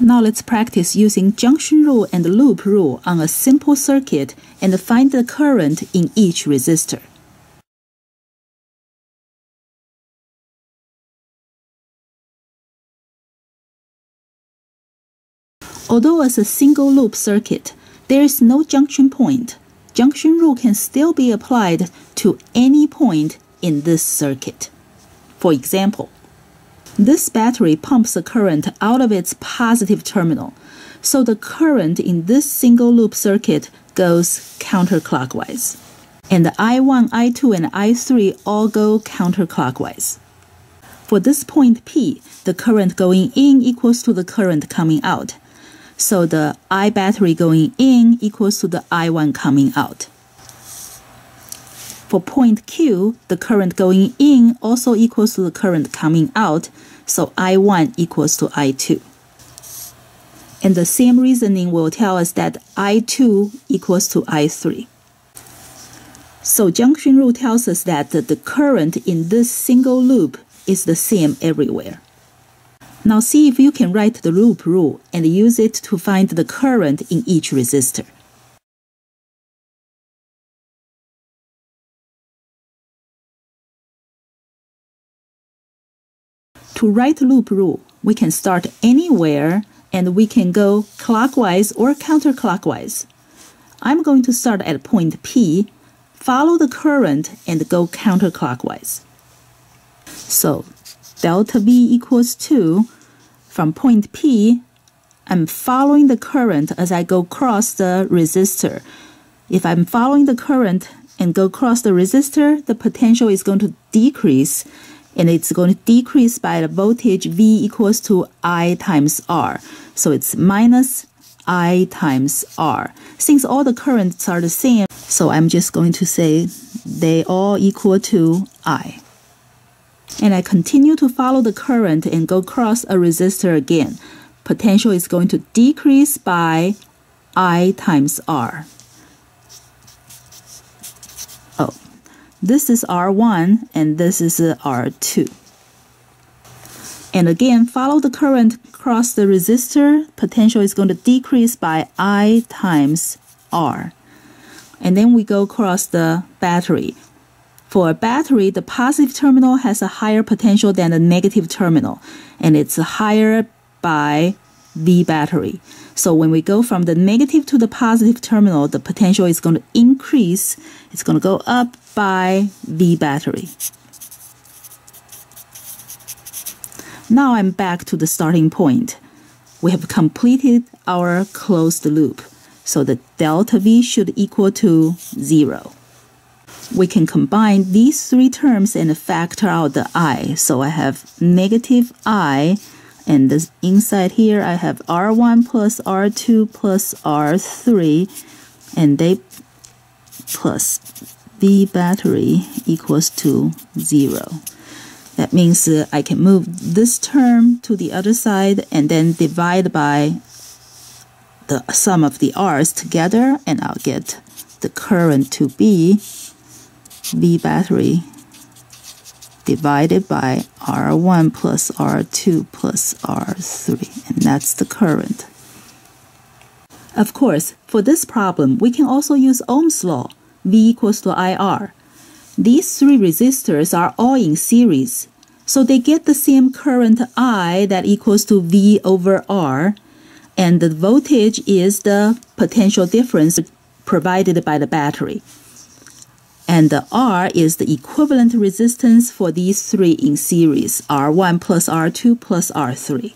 Now let's practice using junction rule and loop rule on a simple circuit and find the current in each resistor. Although it's a single loop circuit, there is no junction point. Junction rule can still be applied to any point in this circuit. For example, this battery pumps the current out of its positive terminal, so the current in this single loop circuit goes counterclockwise. And the I1, I2, and I3 all go counterclockwise. For this point P, the current going in equals to the current coming out. So the I battery going in equals to the I1 coming out. For point Q, the current going in also equals to the current coming out, so I1 equals to I2. And the same reasoning will tell us that I2 equals to I3. So junction rule tells us that the current in this single loop is the same everywhere. Now see if you can write the loop rule and use it to find the current in each resistor. To write loop rule, we can start anywhere and we can go clockwise or counterclockwise. I'm going to start at point P, follow the current, and go counterclockwise. So delta V equals 2. From point P, I'm following the current as I go across the resistor. If I'm following the current and go across the resistor, the potential is going to decrease, and it's going to decrease by the voltage V equals to I times R. So it's minus I times R. Since all the currents are the same, so I'm just going to say they all equal to I. And I continue to follow the current and go across a resistor again. Potential is going to decrease by I times R. Oh, this is R1 and this is R2. And again, follow the current across the resistor. Potential is going to decrease by I times R. And then we go across the battery. For a battery, the positive terminal has a higher potential than the negative terminal, and it's higher by V battery. So when we go from the negative to the positive terminal, the potential is going to increase. It's going to go up by V battery. Now I'm back to the starting point. We have completed our closed loop, so the delta V should equal to 0. We can combine these three terms and factor out the I. So I have negative I, and this inside here I have R1 plus R2 plus R3, and they plus V battery equals to 0. That means I can move this term to the other side and then divide by the sum of the R's together, and I'll get the current to be V battery divided by R1 plus R2 plus R3, and that's the current. Of course, for this problem, we can also use Ohm's law, V equals to IR. These three resistors are all in series, so they get the same current I that equals to V over R, and the voltage is the potential difference provided by the battery. And the R is the equivalent resistance for these three in series, R1 plus R2 plus R3.